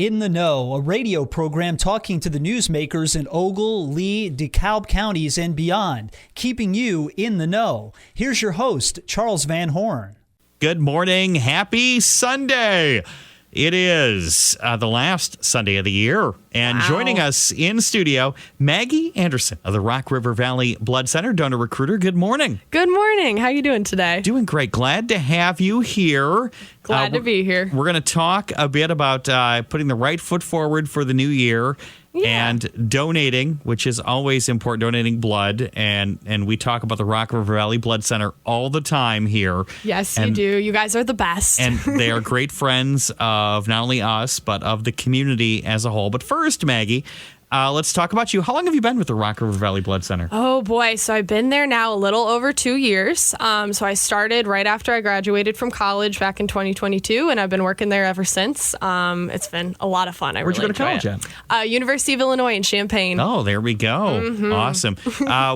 In the Know, a radio program talking to the newsmakers in Ogle, Lee, DeKalb counties and beyond, keeping you in the know. Here's your host, Charles Van Horn. Good morning. Happy Sunday. It is the last Sunday of the year. And joining us in studio, Maggie Anderson of the Rock River Valley Blood Center, donor recruiter. Good morning. Good morning. How you doing today? Doing great. Glad to have you here. Glad to be here. We're going to talk a bit about putting the right foot forward for the new year. Yeah. And donating, which is always important, donating blood. And we talk about the Rock River Valley Blood Center all the time here. Yes, you do. You guys are the best. And they are great friends of not only us, but of the community as a whole. But first, Maggie, let's talk about you. How long have you been with the Rock River Valley Blood Center? Oh, boy. So I've been there now a little over 2 years. So I started right after I graduated from college back in 2022, and I've been working there ever since. It's been a lot of fun. Where'd you go to college at? University of Illinois in Champaign. Oh, there we go. Mm-hmm. Awesome.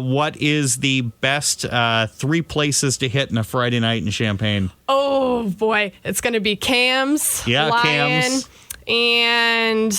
What is the best 3 places to hit in a Friday night in Champaign? Oh, boy. It's going to be Cam's. Yeah, Lion, Cam's. And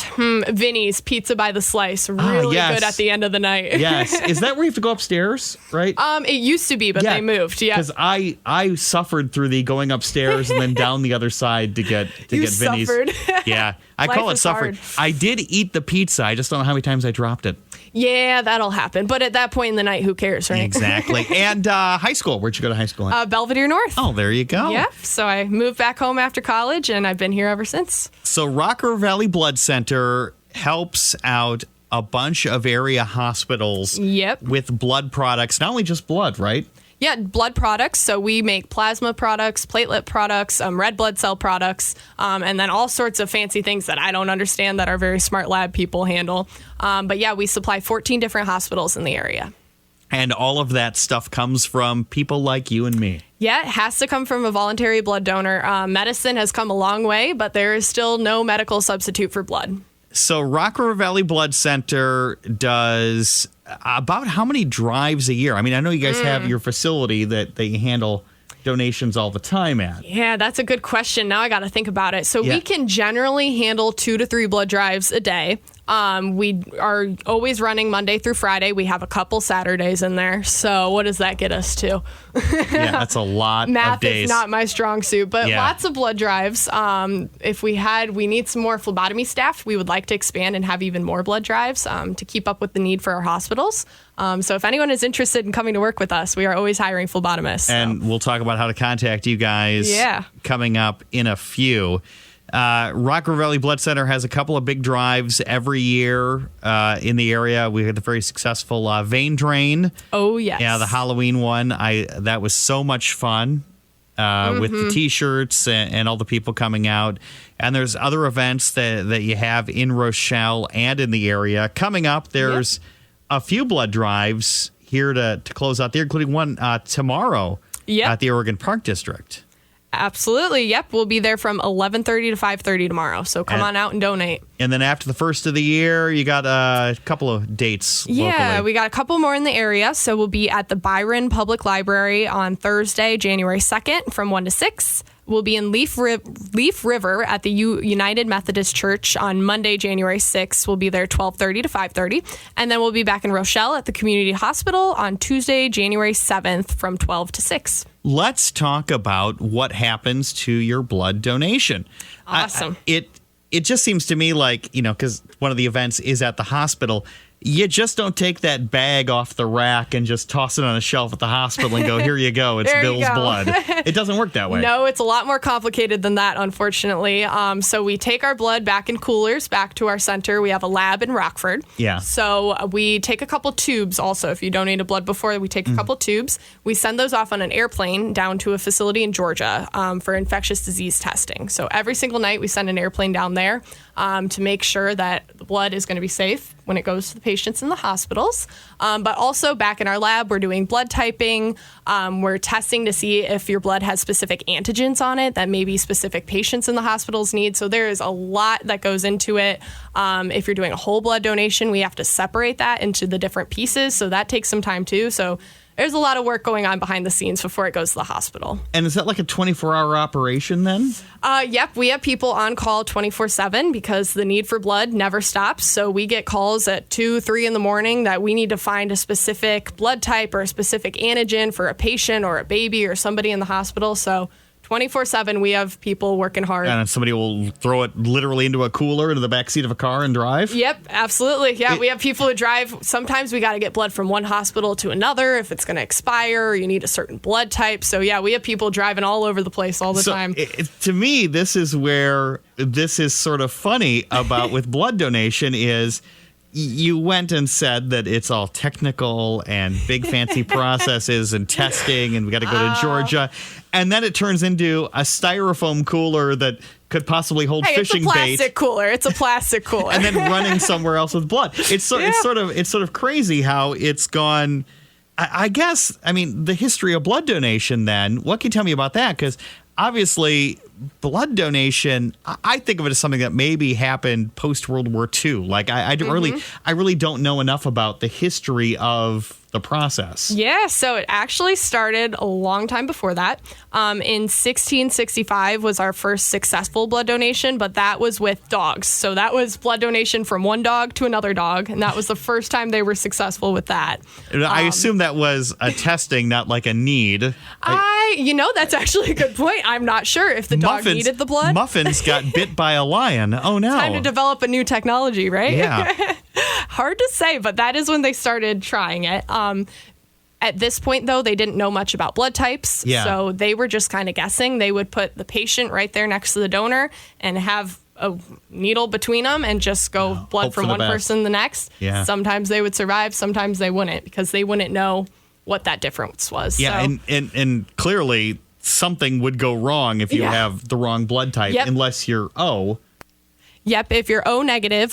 Vinny's Pizza by the Slice. Really good at the end of the night. Yes. Is that where you have to go upstairs, right? It used to be, but they moved. Yeah. Because I suffered through the going upstairs and then down the other side to get Vinny's. Suffered. Yeah. I call it suffering. I did eat the pizza. I just don't know how many times I dropped it. Yeah, that'll happen. But at that point in the night, who cares, right? Exactly. And high school. Where'd you go to high school at? Belvedere North. Oh, there you go. Yeah. So I moved back home after college, and I've been here ever since. So Rock River Valley Blood Center helps out a bunch of area hospitals with blood products, not only just blood, right? Yeah, blood products. So we make plasma products, platelet products, red blood cell products, and then all sorts of fancy things that I don't understand that our very smart lab people handle. But yeah, we supply 14 different hospitals in the area. And all of that stuff comes from people like you and me. Yeah, it has to come from a voluntary blood donor. Medicine has come a long way, but there is still no medical substitute for blood. So Rock River Valley Blood Center does about how many drives a year? I mean, I know you guys have your facility that they handle donations all the time at. Yeah, that's a good question. Now I got to think about it. So we can generally handle 2 to 3 blood drives a day. We are always running Monday through Friday. We have a couple Saturdays in there. So what does that get us to? Yeah, that's a lot Math of days. Is not my strong suit, but lots of blood drives. If we need some more phlebotomy staff, we would like to expand and have even more blood drives to keep up with the need for our hospitals. So if anyone is interested in coming to work with us, we are always hiring phlebotomists. And we'll talk about how to contact you guys coming up in a few. Rock River Valley Blood Center has a couple of big drives every year in the area. We had the very successful vein drain. Oh, yes. Yeah, the Halloween one. That was so much fun with the T-shirts and all the people coming out. And there's other events that you have in Rochelle and in the area. Coming up, there's a few blood drives here to close out there, including one tomorrow at the Oregon Park District. Absolutely. Yep. We'll be there from 11:30 to 5:30 tomorrow. So come on out and donate. And then after the first of the year, you got a couple of dates locally. Yeah, we got a couple more in the area. So we'll be at the Byron Public Library on Thursday, January 2nd from 1 to 6. We'll be in Leaf River at the United Methodist Church on Monday, January 6th. We'll be there 12:30 to 5:30. And then we'll be back in Rochelle at the Community Hospital on Tuesday, January 7th from 12 to 6. Let's talk about what happens to your blood donation. Awesome. It just seems to me like, because one of the events is at the hospital, you just don't take that bag off the rack and just toss it on a shelf at the hospital and go, here you go, it's Bill's blood. It doesn't work that way. No, it's a lot more complicated than that, unfortunately. So we take our blood back in coolers back to our center. We have a lab in Rockford. Yeah. So we take a couple tubes also. If you donated blood before, we take a couple tubes. We send those off on an airplane down to a facility in Georgia for infectious disease testing. So every single night we send an airplane down there to make sure that the blood is going to be safe when it goes to the patients in the hospitals. But also back in our lab, we're doing blood typing. We're testing to see if your blood has specific antigens on it that maybe specific patients in the hospitals need. So there is a lot that goes into it. If you're doing a whole blood donation, we have to separate that into the different pieces. So that takes some time too. So there's a lot of work going on behind the scenes before it goes to the hospital. And is that like a 24-hour operation then? Yep. We have people on call 24/7 because the need for blood never stops. So we get calls at 2, 3 in the morning that we need to find a specific blood type or a specific antigen for a patient or a baby or somebody in the hospital. So 24/7, we have people working hard. And somebody will throw it literally into a cooler into the backseat of a car and drive? Yep, absolutely. Yeah, we have people who drive. Sometimes we got to get blood from one hospital to another if it's going to expire or you need a certain blood type. So, yeah, we have people driving all over the place all the time. To me, this is where this is sort of funny about with blood donation is you went and said that it's all technical and big fancy processes and testing and we got to go to Georgia. And then it turns into a styrofoam cooler that could possibly hold fishing it's a bait. plastic cooler. It's a plastic cooler. And then running somewhere else with blood. It's sort of crazy how it's gone. I guess, I mean, the history of blood donation then, what can you tell me about that? Because obviously blood donation, I think of it as something that maybe happened post World War II. Like I really don't know enough about the history of the process. Yeah, so it actually started a long time before that. In 1665 was our first successful blood donation, but that was with dogs. So that was blood donation from one dog to another dog, and that was the first time they were successful with that. I assume that was a testing, not like a need. That's actually a good point. I'm not sure if the dog needed the blood. Muffins got bit by a lion. Oh, no. Time to develop a new technology, right? Yeah. Hard to say, but that is when they started trying it. At this point, though, they didn't know much about blood types, so they were just kind of guessing. They would put the patient right there next to the donor and have a needle between them and just go blood from one person to the next. Yeah. Sometimes they would survive, sometimes they wouldn't, because they wouldn't know what that difference was. Yeah, so. and clearly something would go wrong if you have the wrong blood type, unless you're O. Yep, if you're O negative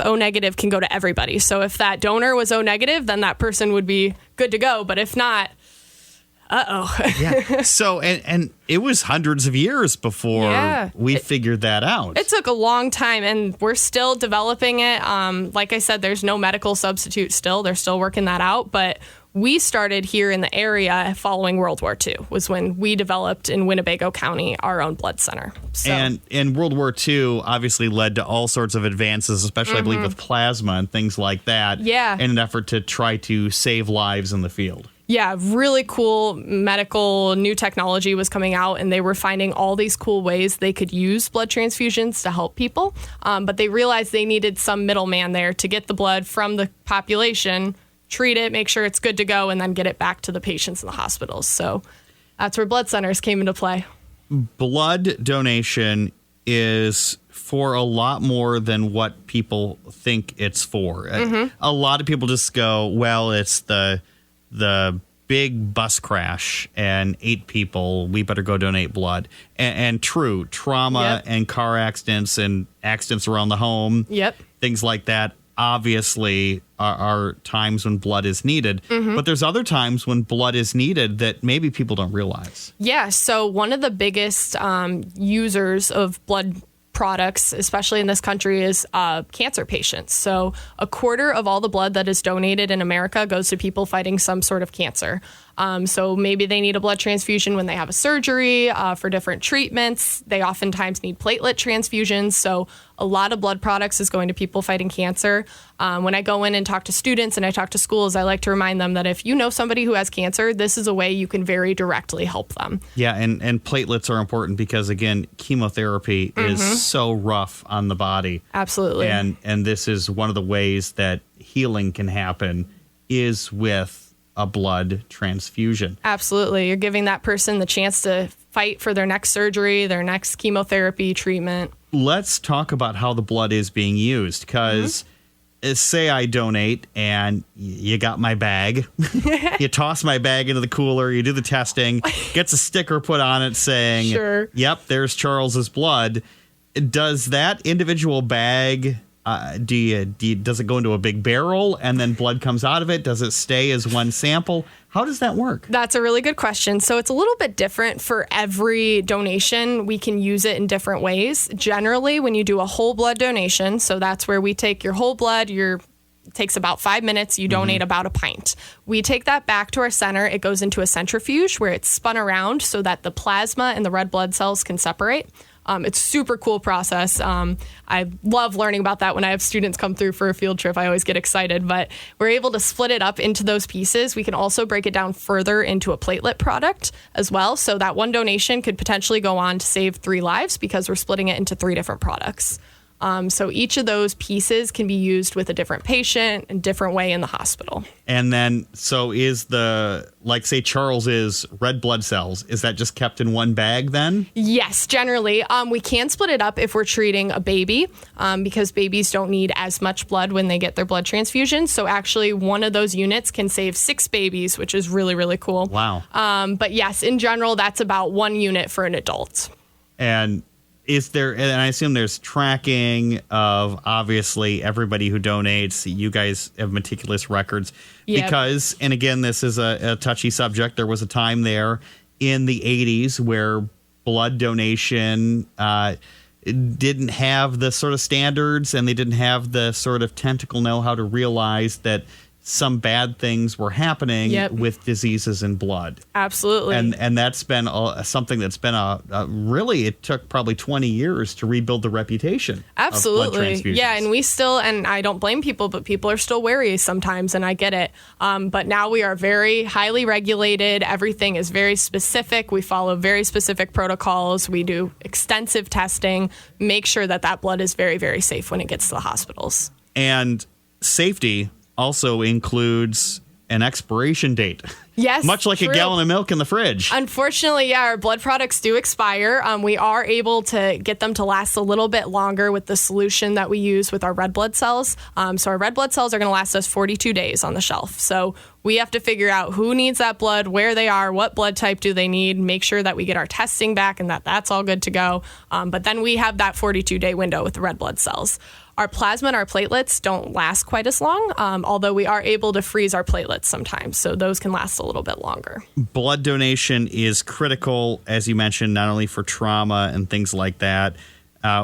can go to everybody. So if that donor was O negative, then that person would be good to go. But if not, Yeah. So, and it was hundreds of years before we figured that out. It took a long time, and we're still developing it. Like I said, there's no medical substitute still. They're still working that out. But we started here in the area following World War II, was when we developed in Winnebago County our own blood center. So. And World War II obviously led to all sorts of advances, especially I believe with plasma and things like that. Yeah. In an effort to try to save lives in the field. Yeah, really cool medical new technology was coming out, and they were finding all these cool ways they could use blood transfusions to help people. But they realized they needed some middleman there to get the blood from the population, treat it, make sure it's good to go, and then get it back to the patients in the hospitals. So that's where blood centers came into play. Blood donation is for a lot more than what people think it's for. A lot of people just go, well, it's the big bus crash and 8 people, we better go donate blood. And true, trauma and car accidents and accidents around the home, things like that, obviously are times when blood is needed. But there's other times when blood is needed that maybe people don't realize. Yeah, so one of the biggest users of blood products, especially in this country, is cancer patients. So a quarter of all the blood that is donated in America goes to people fighting some sort of cancer. So maybe they need a blood transfusion when they have a surgery for different treatments. They oftentimes need platelet transfusions. So a lot of blood products is going to people fighting cancer. When I go in and talk to students and I talk to schools, I like to remind them that if you know somebody who has cancer, this is a way you can very directly help them. Yeah, and platelets are important because, again, chemotherapy is so rough on the body. Absolutely. And this is one of the ways that healing can happen is with a blood transfusion. Absolutely. You're giving that person the chance to fight for their next surgery, their next chemotherapy treatment. Let's talk about how the blood is being used, because say I donate and you got my bag. You toss my bag into the cooler, you do the testing, gets a sticker put on it saying, yep, there's Charles's blood. Does that individual bag... does it go into a big barrel and then blood comes out of it? Does it stay as one sample? How does that work? That's a really good question. So it's a little bit different for every donation. We can use it in different ways. Generally, when you do a whole blood donation, so that's where we take your whole blood, your It takes about 5 minutes. You donate about a pint. We take that back to our center. It goes into a centrifuge where it's spun around so that the plasma and the red blood cells can separate. It's a super cool process. I love learning about that when I have students come through for a field trip. I always get excited, but we're able to split it up into those pieces. We can also break it down further into a platelet product as well. So that one donation could potentially go on to save 3 lives because we're splitting it into 3 different products. So each of those pieces can be used with a different patient in a different way in the hospital. And then, so is like say Charles's red blood cells, is that just kept in one bag then? Yes, generally. We can split it up if we're treating a baby because babies don't need as much blood when they get their blood transfusion. So actually one of those units can save 6 babies, which is really, really cool. Wow. But yes, in general, that's about 1 unit for an adult. And is there, and I assume there's tracking of obviously everybody who donates. You guys have meticulous records because, and again, this is a touchy subject. There was a time there in the 80s where blood donation didn't have the sort of standards and they didn't have the sort of tentacle know-how to realize that some bad things were happening with diseases in blood. Absolutely. And that's been something that's been really, it took probably 20 years to rebuild the reputation. Absolutely. Of blood transfusions. Yeah, and we still, and I don't blame people, but people are still wary sometimes, and I get it. But now we are very highly regulated. Everything is very specific. We follow very specific protocols. We do extensive testing, make sure that that blood is very, very safe when it gets to the hospitals. And safety also includes an expiration date. Yes, much like true. a gallon of milk in the fridge. Unfortunately, yeah, our blood products do expire. We are able to get them to last a little bit longer with the solution that we use with our red blood cells. So our red blood cells are going to last us 42 days on the shelf. So we have to figure out who needs that blood, where they are, what blood type do they need, make sure that we get our testing back and that that's all good to go. But then we have that 42-day window with the red blood cells. Our plasma and our platelets don't last quite as long, although we are able to freeze our platelets sometimes, so those can last a little bit longer. Blood donation is critical, as you mentioned, not only for trauma and things like that.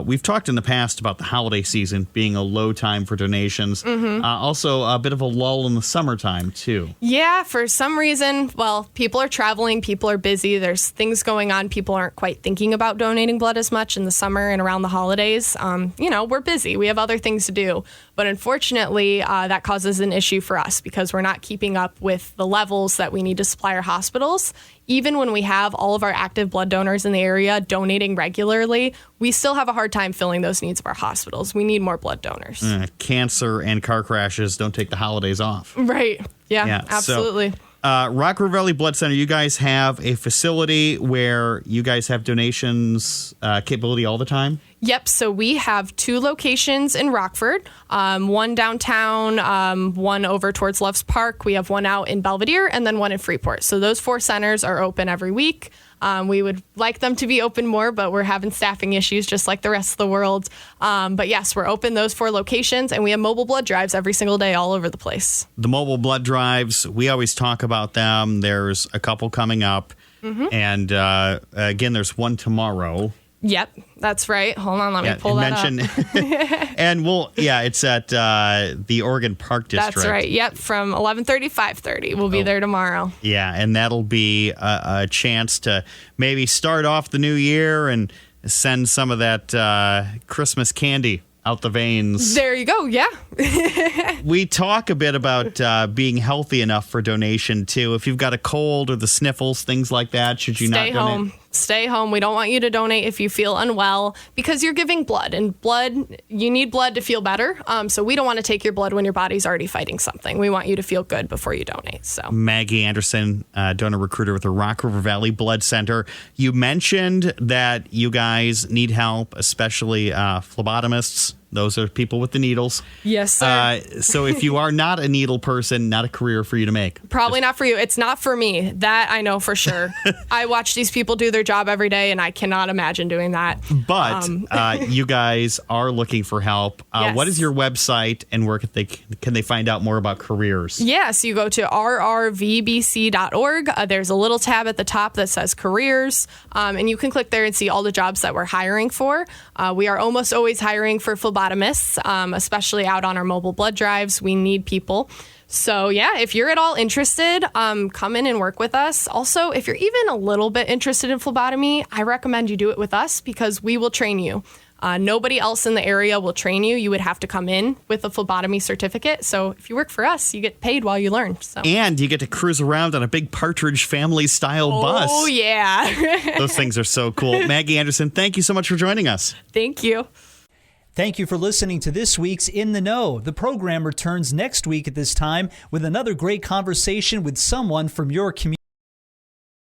We've talked in the past about the holiday season being a low time for donations. Also, a bit of a lull in the summertime, too. Yeah, for some reason, well, people are traveling, people are busy, there's things going on, people aren't quite thinking about donating blood as much in the summer and around the holidays. We're busy, we have other things to do. But unfortunately, that causes an issue for us because we're not keeping up with the levels that we need to supply our hospitals. Even when we have all of our active blood donors in the area donating regularly, we still have a hard time filling those needs of our hospitals. We need more blood donors. Cancer and car crashes don't take the holidays off. Right. Yeah, absolutely. So, Rock River Valley Blood Center, you guys have a facility where you guys have donations capability all the time? Yep. So we have 2 locations in Rockford, one downtown, one over towards Loves Park. We have one out in Belvedere and then one in Freeport. So those 4 centers are open every week. We would like them to be open more, but we're having staffing issues just like the rest of the world. But yes, we're open those 4 locations, and we have mobile blood drives every single day all over the place. The mobile blood drives, we always talk about them. There's a couple coming up. And again, there's one tomorrow. Yep, that's right. Hold on, let me pull that up. And it's at the Oregon Park District. That's right. Yep, from 11:30 to 5:30. We'll be there tomorrow. Yeah, and that'll be a chance to maybe start off the new year and send some of that Christmas candy out the veins. There you go. Yeah. We talk a bit about being healthy enough for donation, too. If you've got a cold or the sniffles, things like that, should you Stay not donate? home. Stay home. We don't want you to donate if you feel unwell because you're giving blood, and blood, you need blood to feel better. So we don't want to take your blood when your body's already fighting something. We want you to feel good before you donate. So Maggie Anderson, donor recruiter with the Rock River Valley Blood Center. You mentioned that you guys need help, especially phlebotomists. Those are people with the needles. Yes, sir. So if you are not a needle person, not a career for you to make. Probably not for you. It's not for me. That I know for sure. I watch these people do their job every day, and I cannot imagine doing that. But you guys are looking for help. Yes. What is your website, and where can they find out more about careers? Yes, you go to rrvbc.org. There's a little tab at the top that says careers, and you can click there and see all the jobs that we're hiring for. We are almost always hiring for phlebotomy phlebotomists, especially out on our mobile blood drives. We need people. So yeah, if you're at all interested, come in and work with us. Also, if you're even a little bit interested in phlebotomy, I recommend you do it with us because we will train you. Nobody else in the area will train you. You would have to come in with a phlebotomy certificate. So if you work for us, you get paid while you learn. So. And you get to cruise around on a big Partridge Family-style bus. Oh, yeah. Those things are so cool. Maggie Anderson, thank you so much for joining us. Thank you. Thank you for listening to this week's In the Know. The program returns next week at this time with another great conversation with someone from your community.